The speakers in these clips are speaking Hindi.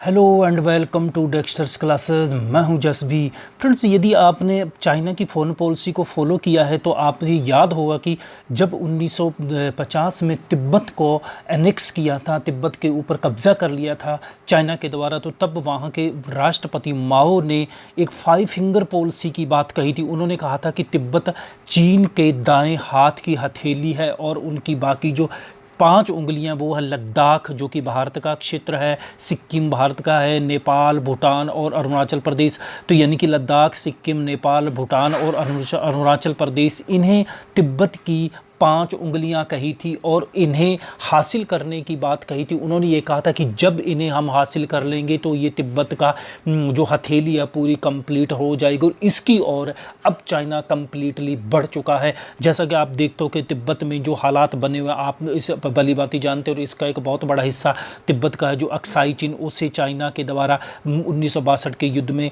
Hello and welcome to Dexter's classes. मैं हूं जसवी। फ्रेंड्स, यदि आपने चाइना की फॉरेन पॉलिसी को फॉलो किया है तो आप ये याद होगा कि जब 1950 में तिब्बत को एनेक्स किया था, तिब्बत के ऊपर कब्ज़ा कर लिया था चाइना के द्वारा, तो तब वहां के राष्ट्रपति माओ ने एक 5 फिंगर पॉलिसी की बात कही थी। उन्होंने कहा था कि तिब्बत चीन के दाएं हाथ की हथेली है और उनकी बाकी जो 5 उंगलियां वो है लद्दाख, जो कि भारत का क्षेत्र है, सिक्किम भारत का है, नेपाल, भूटान और अरुणाचल प्रदेश। तो यानी कि लद्दाख, सिक्किम, नेपाल, भूटान और अरुणाचल प्रदेश, इन्हें तिब्बत की 5 उंगलियां कही थी और इन्हें हासिल करने की बात कही थी। उन्होंने ये कहा था कि जब इन्हें हम हासिल कर लेंगे तो ये तिब्बत का जो हथेली है पूरी कंप्लीट हो जाएगी। और इसकी ओर अब चाइना कंप्लीटली बढ़ चुका है। जैसा कि आप देखते हो कि तिब्बत में जो हालात बने हुए, आप इस भली भांति जानते हो, और इसका एक बहुत बड़ा हिस्सा तिब्बत का है जो अक्साई चीन, उसे चाइना के द्वारा 1962 के युद्ध में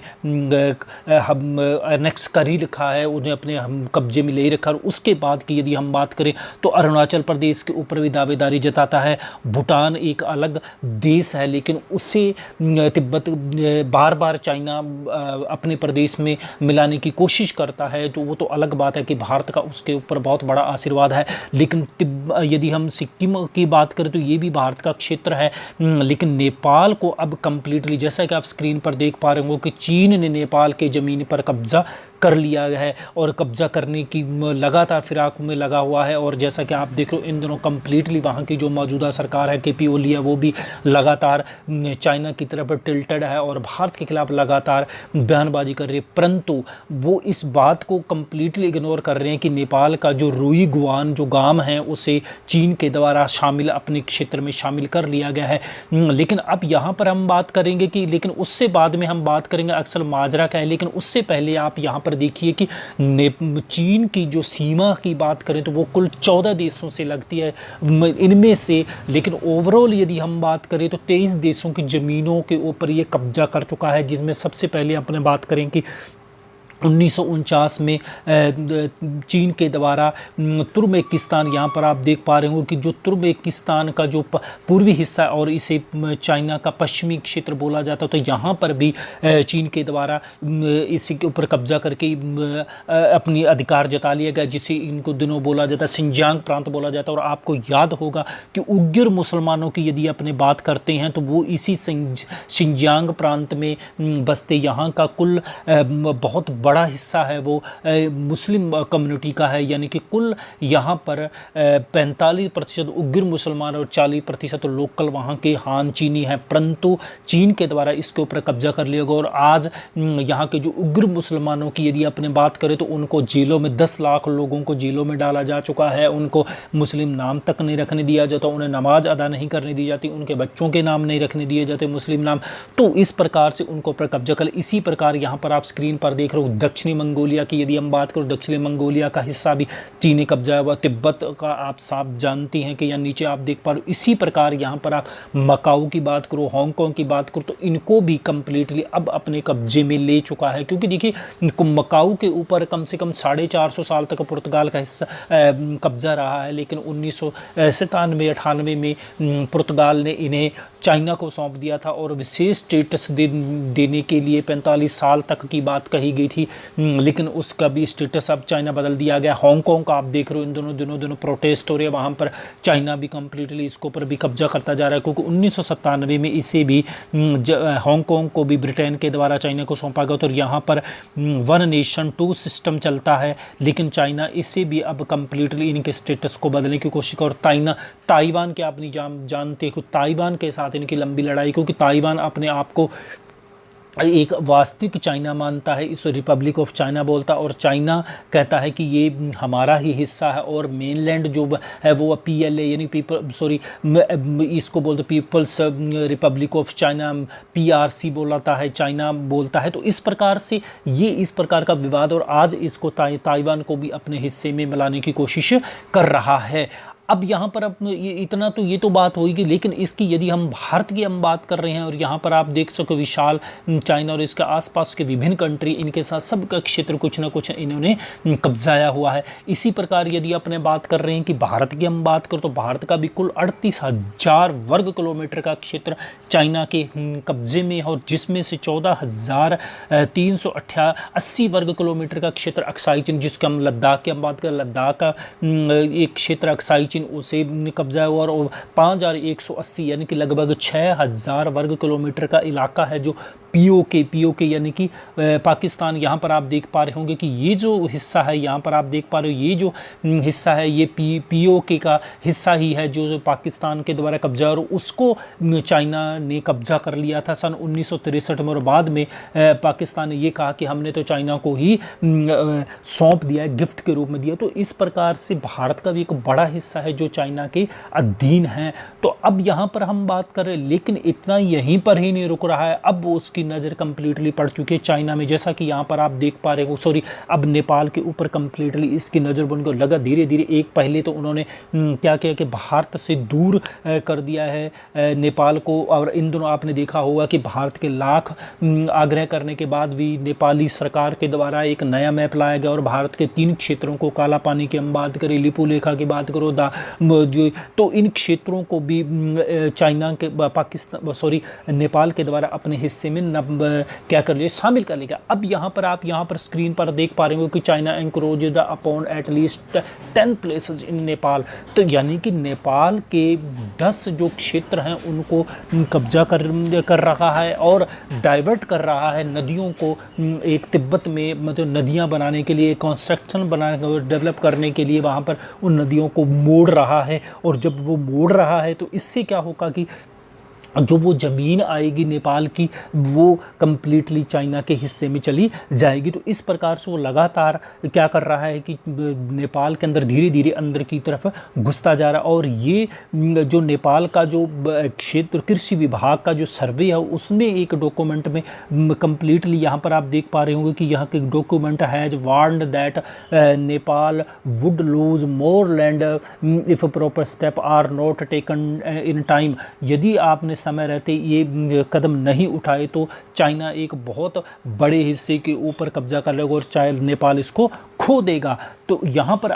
हम एनेक्स कर ही रखा है, उन्हें अपने हम कब्जे में ले ही रखा। और उसके बाद की यदि हम बात करें तो अरुणाचल प्रदेश के ऊपर भी दावेदारी जताता है। भूटान एक अलग देश है, लेकिन उसे तिब्बत बार बार चाइना अपने प्रदेश में मिलाने की कोशिश करता है, तो वो तो अलग बात है कि भारत का उसके ऊपर बहुत बड़ा आशीर्वाद है। लेकिन यदि हम सिक्किम की बात करें तो ये भी भारत का क्षेत्र है। लेकिन नेपाल को अब कंप्लीटली, जैसा कि आप स्क्रीन पर देख पा रहे हो, कि चीन ने नेपाल के ज़मीन पर कब्जा कर लिया है और कब्जा करने की लगातार फिराक में लगा हुआ है। और जैसा कि आप देख रहे हो, इन दिनों कंप्लीटली वहाँ की जो मौजूदा सरकार है, केपी ओली है, वो भी लगातार चाइना की तरफ टिल्टेड है और भारत के खिलाफ लगातार बयानबाजी कर रही है। परंतु वो इस बात को कंप्लीटली इग्नोर कर रहे हैं कि नेपाल का जो रुई गुआन जो गांव है उसे चीन के द्वारा शामिल, अपने क्षेत्र में शामिल कर लिया गया है। लेकिन अब यहाँ पर हम बात करेंगे कि, लेकिन उससे बाद में हम बात करेंगे अक्सर माजरा का है। लेकिन उससे पहले आप यहाँ पर देखिए कि चीन की जो सीमा की बात करें तो वो कुल 14 देशों से लगती है, इनमें से, लेकिन ओवरऑल यदि हम बात करें तो 23 देशों की ज़मीनों के ऊपर ये कब्जा कर चुका है। जिसमें सबसे पहले अपने बात करें कि 1949 में चीन के द्वारा तुर्कमेनिस्तान, यहाँ पर आप देख पा रहे हो कि जो तुर्कमेनिस्तान का जो पूर्वी हिस्सा है और इसे चाइना का पश्चिमी क्षेत्र बोला जाता है, तो यहाँ पर भी चीन के द्वारा इसी के ऊपर कब्जा करके अपनी अधिकार जता लिया गया, जिसे इनको दिनों बोला जाता है, सिंजियांग प्रांत बोला जाता है। और आपको याद होगा कि उइगर मुसलमानों की यदि अपने बात करते हैं तो वो इसी सिंजियांग प्रांत में बसते। यहाँ का कुल बहुत बड़ा हिस्सा है वो मुस्लिम कम्युनिटी का है, यानी कि कुल यहाँ पर 45% उइगर मुसलमान और 40% लोकल वहाँ के हान चीनी हैं। परंतु चीन के द्वारा इसके ऊपर कब्जा कर लिया गया और आज यहाँ के जो उइगर मुसलमानों की यदि अपने बात करें तो उनको जेलों में 10 लाख लोगों को जेलों में डाला जा चुका है। उनको मुस्लिम नाम तक नहीं रखने दिया जाता, उन्हें नमाज अदा नहीं करने दी जाती, उनके बच्चों के नाम नहीं रखने दिए जाते मुस्लिम नाम। तो इस प्रकार से उनको ऊपर कब्जा कर। इसी प्रकार यहाँ पर आप स्क्रीन पर देख रहे हो दक्षिणी मंगोलिया की यदि हम बात करें, दक्षिणी मंगोलिया का हिस्सा भी चीनी कब्जा हुआ। तिब्बत का आप साफ जानती हैं कि यहाँ नीचे आप देख पा रहे हो। इसी प्रकार यहाँ पर आप मकाऊ की बात करो, हांगकांग की बात करो, तो इनको भी कंप्लीटली अब अपने कब्जे में ले चुका है। क्योंकि देखिए, मकाऊ के ऊपर कम से कम 450 साल तक पुर्तगाल का हिस्सा कब्जा रहा है। लेकिन 1997-98 में पुर्तगाल ने इन्हें चाइना को सौंप दिया था और विशेष स्टेटस देने के लिए 45 साल तक की बात कही गई थी। लेकिन उसका भी स्टेटस अब चाइना बदल दिया गया। हांगकांग का आप देख रहे हो, इन दिनों प्रोटेस्ट हो रहे हैं वहाँ पर। चाइना भी कंप्लीटली इसके ऊपर भी कब्जा करता जा रहा है, क्योंकि 1997 में इसे भी, हांगकांग को भी ब्रिटेन के द्वारा चाइना को सौंपा गया। तो यहाँ पर 1 नेशन 2 सिस्टम चलता है, लेकिन चाइना इसे भी अब कंप्लीटली इनके स्टेटस को बदलने की कोशिश कर। ताइवान के अपनी जानते हो, ताइवान के साथ इनकी लंबी लड़ाई, क्योंकि ताइवान अपने आप को एक वास्तविक चाइना मानता है, इस रिपब्लिक ऑफ चाइना बोलता है, और चाइना कहता है कि ये हमारा ही हिस्सा है। और मेनलैंड जो है वो PLA यानी इसको बोलते People's Republic of China, PRC बोलाता है, चाइना बोलता है। तो इस प्रकार से ये इस प्रकार का विवाद, और आज इसको ताइवान को भी अपने हिस्से में मिलाने की कोशिश कर रहा है। अब यहाँ पर अब इतना तो ये तो बात होगी, लेकिन इसकी यदि हम भारत की हम बात कर रहे हैं और यहाँ पर आप देख सको विशाल चाइना और इसके आसपास के विभिन्न कंट्री, इनके साथ सबका क्षेत्र कुछ ना कुछ इन्होंने कब्जाया हुआ है। इसी प्रकार यदि अपने बात कर रहे हैं कि भारत की हम बात करें तो भारत का भी कुल 38,000 वर्ग किलोमीटर का क्षेत्र चाइना के कब्जे में है, और जिसमें से 14,380 वर्ग किलोमीटर का क्षेत्र अक्साई चीन, जिसका हम लद्दाख की हम बात करें, लद्दाख का एक क्षेत्र अक्साई चीन उसे कब्जा हुआ, और 5,180 यानी कि लगभग 6,000 वर्ग किलोमीटर का इलाका है जो पीओके यानी कि पाकिस्तान। यहाँ पर आप देख पा रहे होंगे कि ये जो हिस्सा है, यहाँ पर आप देख पा रहे हो ये जो हिस्सा है ये पीओके का हिस्सा ही है जो पाकिस्तान के द्वारा कब्जा, और उसको चाइना ने कब्जा कर लिया था सन 1963 में, और बाद में पाकिस्तान ने ये कहा कि हमने तो चाइना को ही सौंप दिया है, गिफ्ट के रूप में दिया। तो इस प्रकार से भारत का भी एक बड़ा हिस्सा है जो चाइना के अधीन है। तो अब यहाँ पर हम बात कर रहे हैं, लेकिन इतना यहीं पर ही नहीं रुक रहा है, अब उसकी नज़र कंप्लीटली पड़ चुकी है चाइना में, जैसा कि यहाँ पर आप देख पा रहे हो। सॉरी, अब नेपाल के ऊपर कंप्लीटली इसकी नज़र बन कर लगा धीरे धीरे। एक पहले तो उन्होंने क्या किया कि भारत से दूर कर दिया है नेपाल को, और इन दोनों आपने देखा होगा कि भारत के लाख आग्रह करने के बाद भी नेपाली सरकार के द्वारा एक नया मैप लाया गया, और भारत के 3 क्षेत्रों को, काला पानी की हम बात करें, लिपुलेखा की बात करो, तो इन क्षेत्रों को भी चाइना के नेपाल के द्वारा अपने हिस्से में क्या कर लिया, शामिल कर लिया। अब यहाँ पर आप स्क्रीन पर देख पा रहे हो कि China encroaches upon at least 10 places in Nepal. तो यानी कि नेपाल के 10 जो क्षेत्र हैं उनको कब्जा कर रहा है और डाइवर्ट कर रहा है नदियों को, एक तिब्बत में मतलब नदियाँ बनाने के लिए, कंस्ट्रक्शन बनाने डेवलप करने के लिए वहाँ पर उन नदियों को मोड़ रहा है। और जब वो मोड़ रहा है तो इससे क्या होगा कि जो वो ज़मीन आएगी नेपाल की वो कम्प्लीटली चाइना के हिस्से में चली जाएगी। तो इस प्रकार से वो लगातार क्या कर रहा है कि नेपाल के अंदर धीरे धीरे अंदर की तरफ घुसता जा रहा है। और ये जो नेपाल का जो क्षेत्र कृषि विभाग का जो सर्वे है उसमें एक डॉक्यूमेंट में कम्प्लीटली यहाँ पर आप देख पा रहे होंगे कि यहाँ के document has warned that Nepal would lose more land if proper step are not taken in time. यदि आपने समय रहते ये कदम नहीं उठाए तो चाइना एक बहुत बड़े हिस्से के ऊपर कब्जा कर लेगा और चाहे नेपाल इसको खो देगा। तो यहाँ पर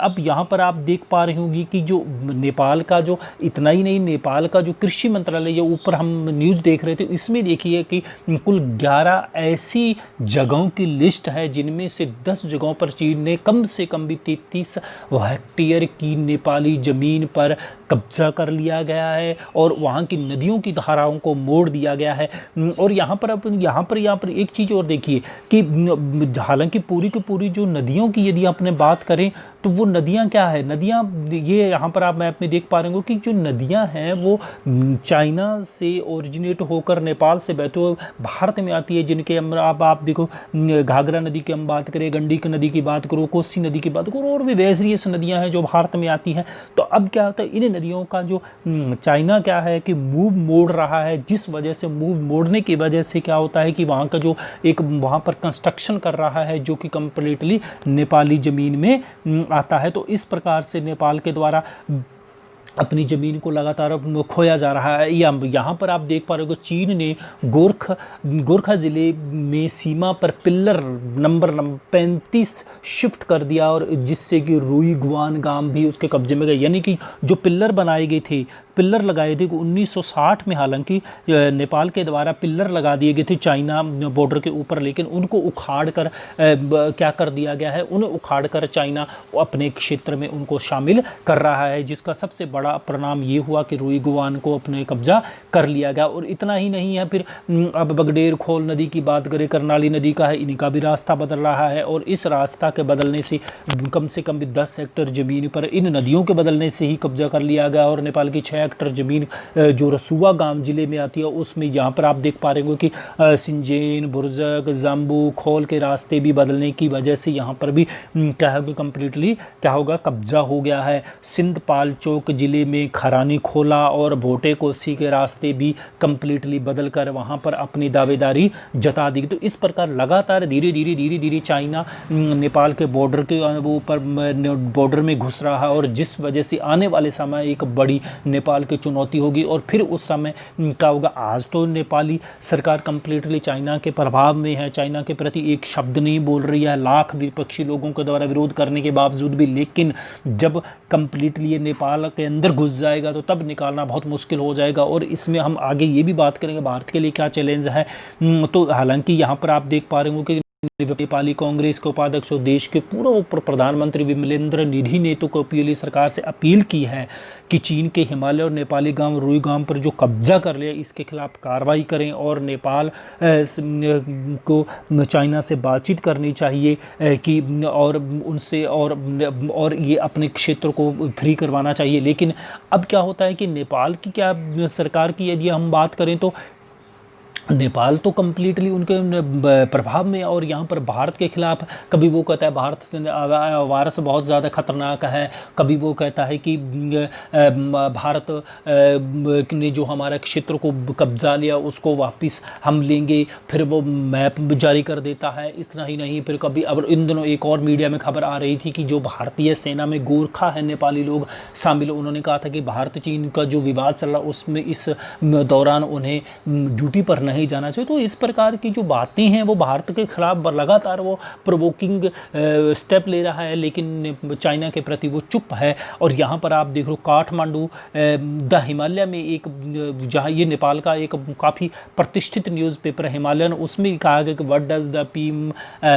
आप देख पा रहे होंगे कि जो नेपाल का जो इतना ही नहीं, नेपाल का जो कृषि मंत्रालय ये ऊपर हम न्यूज़ देख रहे थे, इसमें देखिए कि कुल 11 ऐसी जगहों की लिस्ट है जिनमें से 10 जगहों पर चीन ने कम से कम भी 33 हेक्टेयर की नेपाली ज़मीन पर कब्जा कर लिया गया है और वहाँ की नदियों की धाराओं को मोड़ दिया गया है। और यहाँ पर एक चीज़ और देखिए कि हालांकि पूरी की पूरी जो नदियों की यदि अपने बात करें तो वो नदियाँ क्या है, नदियाँ ये यहाँ पर आप मैप में देख पा रहे हो कि जो नदियाँ हैं वो चाइना से ओरिजिनेट होकर नेपाल से बहते हुए भारत में आती है, जिनके आप देखो घाघरा नदी की हम बात करें, गंडक नदी की बात करो, कोसी नदी की बात करो, और भी वेरियस नदियाँ हैं जो भारत में आती हैं। तो अब क्या होता है, इन नदियों का जो चाइना क्या है कि मूव मोड़ रहा है, जिस वजह से मूव मोड़ने की वजह से क्या होता है कि वहाँ का जो एक वहाँ पर कंस्ट्रक्शन कर रहा है जो कि कम्प्लीटली नेपाली ज़मीन में आता है। तो इस प्रकार से नेपाल के द्वारा अपनी ज़मीन को लगातार खोया जा रहा है। या यहाँ पर आप देख पा रहे हो चीन ने गोरखा ज़िले में सीमा पर पिल्लर नंबर 35 शिफ्ट कर दिया, और जिससे कि रुई गुआन गांव भी उसके कब्जे में गए। यानी कि जो पिल्लर बनाए गए थे, पिल्लर लगाए थे 1960 में, हालांकि नेपाल के द्वारा पिल्लर लगा दिए गए थे चाइना बॉर्डर के ऊपर, लेकिन उनको उखाड़ कर क्या कर दिया गया है, उन्हें उखाड़ कर चाइना अपने क्षेत्र में उनको शामिल कर रहा है, जिसका सबसे बड़ा परिणाम ये हुआ कि रुई गुआन को अपने कब्जा कर लिया गया। और इतना ही नहीं है, फिर अब बगडेर खोल नदी की बात करें, कर्णाली नदी का है, इनका भी रास्ता बदल रहा है, और इस रास्ता के बदलने से कम भी 10 हेक्टेयर ज़मीन पर इन नदियों के बदलने से ही कब्जा कर लिया गया, और नेपाल की 6 हेक्टर ज़मीन जो रसूआ गांव ज़िले में आती है उसमें यहाँ पर आप देख पा रहे हो कि सिंजेन, बुर्जक, जाम्बू, खोल के रास्ते भी बदलने की वजह से यहाँ पर भी क्या होगा, कम्प्लीटली क्या होगा, कब्जा हो गया है। सिंध पालचोक ज़िले में खरानी खोला और भोटे कोसी के रास्ते भी कम्प्लीटली बदल कर वहाँ पर अपनी दावेदारी जता दी। तो इस प्रकार लगातार धीरे धीरे चाइना नेपाल के बॉर्डर के ऊपर बॉर्डर में घुस रहा है, और जिस वजह से आने वाले समय एक बड़ी नेपाल की चुनौती होगी। और फिर उस समय क्या होगा, आज तो नेपाली सरकार कम्प्लीटली चाइना के प्रभाव में है, चाइना के प्रति एक शब्द नहीं बोल रही है, लाख विपक्षी लोगों के द्वारा विरोध करने के बावजूद भी। लेकिन जब कम्प्लीटली ये नेपाल के अंदर घुस जाएगा तो तब निकालना बहुत मुश्किल हो जाएगा। और इसमें हम आगे ये भी बात करेंगे भारत के लिए क्या चैलेंज है। तो हालांकि यहाँ पर आप देख पा रहे हो कि नेपाली कांग्रेस के उपाध्यक्ष और देश के पूर्व उप प्रधानमंत्री विमलेंद्र निधि ने तो कपिली सरकार से अपील की है कि चीन के हिमालय और नेपाली गांव रुई पर जो कब्जा कर लिया इसके खिलाफ कार्रवाई करें, और नेपाल को चाइना से बातचीत करनी चाहिए कि और उनसे और ये अपने क्षेत्र को फ्री करवाना चाहिए। लेकिन अब क्या होता है कि नेपाल की क्या सरकार की यदि हम बात करें तो नेपाल तो कम्प्लीटली उनके प्रभाव में, और यहाँ पर भारत के खिलाफ कभी वो कहता है भारत वायरस बहुत ज़्यादा खतरनाक है, कभी वो कहता है कि भारत ने जो हमारा क्षेत्र को कब्जा लिया उसको वापस हम लेंगे, फिर वो मैप जारी कर देता है। इतना ही नहीं, फिर कभी अब इन दिनों एक और मीडिया में खबर आ रही थी कि जो भारतीय सेना में गोरखा है नेपाली लोग शामिल, उन्होंने कहा था कि भारत चीन का जो विवाद चल रहा उसमें इस दौरान उन्हें ड्यूटी पर नहीं जाना चाहिए। तो इस प्रकार की जो बातें हैं वो भारत के खिलाफ लगातार वो प्रोवोकिंग स्टेप ले रहा है, लेकिन चाइना के प्रति वो चुप है। और यहाँ पर आप देख लो काठमांडू द हिमालय में एक, जहाँ ये नेपाल का एक काफ़ी प्रतिष्ठित न्यूज़पेपर है हिमालयन, उसमें कहा गया कि what does the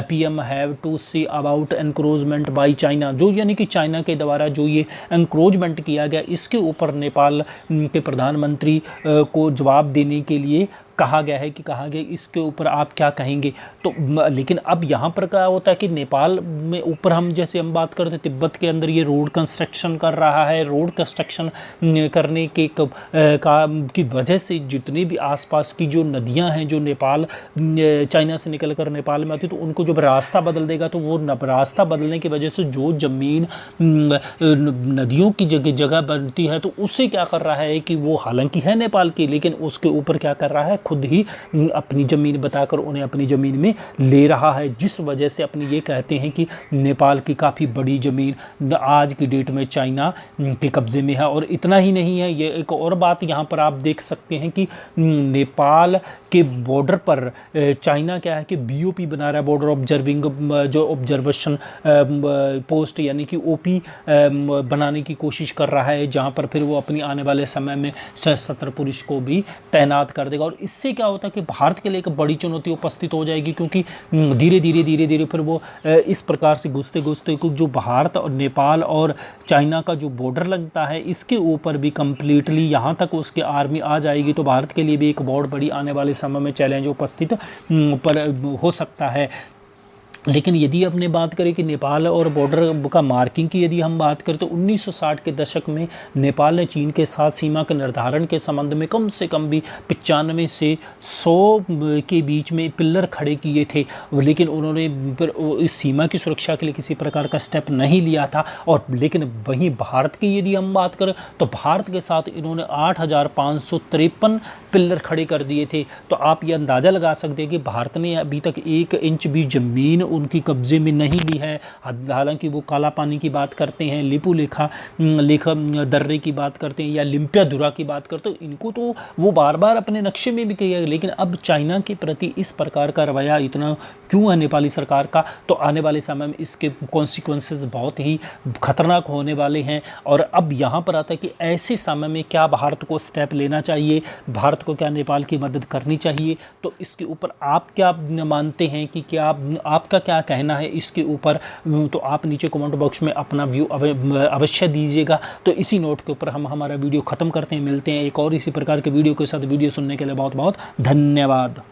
PM have to say about encroachment by China, जो यानी कि चाइना के द्वारा जो ये एनक्रोचमेंट किया गया इसके ऊपर नेपाल के प्रधानमंत्री को जवाब देने के लिए कहा गया है कि कहा गया इसके ऊपर आप क्या कहेंगे। तो लेकिन अब यहाँ पर क्या होता है कि नेपाल में ऊपर हम जैसे हम बात करते तिब्बत के अंदर ये रोड कंस्ट्रक्शन कर रहा है, रोड कंस्ट्रक्शन करने के की वजह से जितनी भी आसपास की जो नदियाँ हैं जो नेपाल चाइना से निकल कर नेपाल में आती तो उनको जब रास्ता बदल देगा तो वो रास्ता बदलने की वजह से जो ज़मीन नदियों की जगह बनती है तो उससे क्या कर रहा है कि वो हालांकि है नेपाल की, लेकिन उसके ऊपर क्या कर रहा है, खुद ही अपनी ज़मीन बताकर उन्हें अपनी ज़मीन में ले रहा है, जिस वजह से अपने ये कहते हैं कि नेपाल की काफ़ी बड़ी ज़मीन आज की डेट में चाइना के कब्ज़े में है। और इतना ही नहीं है, ये एक और बात यहाँ पर आप देख सकते हैं कि नेपाल के बॉर्डर पर चाइना क्या है कि बीओपी बना रहा है, बॉर्डर ऑब्जर्विंग जो ऑब्जर्वेशन पोस्ट यानी कि ओपी बनाने की कोशिश कर रहा है, जहाँ पर फिर वो अपनी आने वाले समय में सशस्त्र पुलिस को भी तैनात कर देगा। और इससे क्या होता है कि भारत के लिए एक बड़ी चुनौती उपस्थित हो जाएगी, क्योंकि धीरे धीरे फिर वो इस प्रकार से घुसते जो भारत और नेपाल और चाइना का जो बॉर्डर लगता है इसके ऊपर भी कम्प्लीटली यहाँ तक उसके आर्मी आ जाएगी, तो भारत के लिए भी एक बहुत बड़ी आने वाले समय में चैलेंज उपस्थित पर हो सकता है। लेकिन यदि अपने बात करें कि नेपाल और बॉर्डर का मार्किंग की यदि हम बात करें तो 1960 के दशक में नेपाल ने चीन के साथ सीमा के निर्धारण के संबंध में कम से कम भी 95 से 100 के बीच में पिल्लर खड़े किए थे, लेकिन उन्होंने इस सीमा की सुरक्षा के लिए किसी प्रकार का स्टेप नहीं लिया था। और लेकिन वहीं भारत की यदि हम बात करें तो भारत के साथ इन्होंने 8553 पिल्लर खड़े कर दिए थे। तो आप ये अंदाज़ा लगा सकते हैं कि भारत ने अभी तक 1 इंच भी ज़मीन उनकी कब्जे में नहीं ली है। हालांकि वो काला पानी की बात करते हैं, लिपू लेखा दर्रे की बात करते हैं या लिम्पियाधुरा की बात करते हैं, इनको तो वो बार बार अपने नक्शे में भी किया। लेकिन अब चाइना के प्रति इस प्रकार का रवैया इतना क्यों है नेपाली सरकार का, तो आने वाले समय में इसके कॉन्सिक्वेंसेस बहुत ही खतरनाक होने वाले हैं। और अब यहाँ पर आता है कि ऐसे समय में क्या भारत को स्टेप लेना चाहिए, भारत को क्या नेपाल की मदद करनी चाहिए। तो इसके ऊपर आप क्या मानते हैं कि क्या आपका क्या कहना है इसके ऊपर, तो आप नीचे कमेंट बॉक्स में अपना व्यू अवश्य दीजिएगा। तो इसी नोट के ऊपर हम हमारा वीडियो ख़त्म करते हैं, मिलते हैं एक और इसी प्रकार के वीडियो के साथ। वीडियो सुनने के लिए बहुत बहुत धन्यवाद।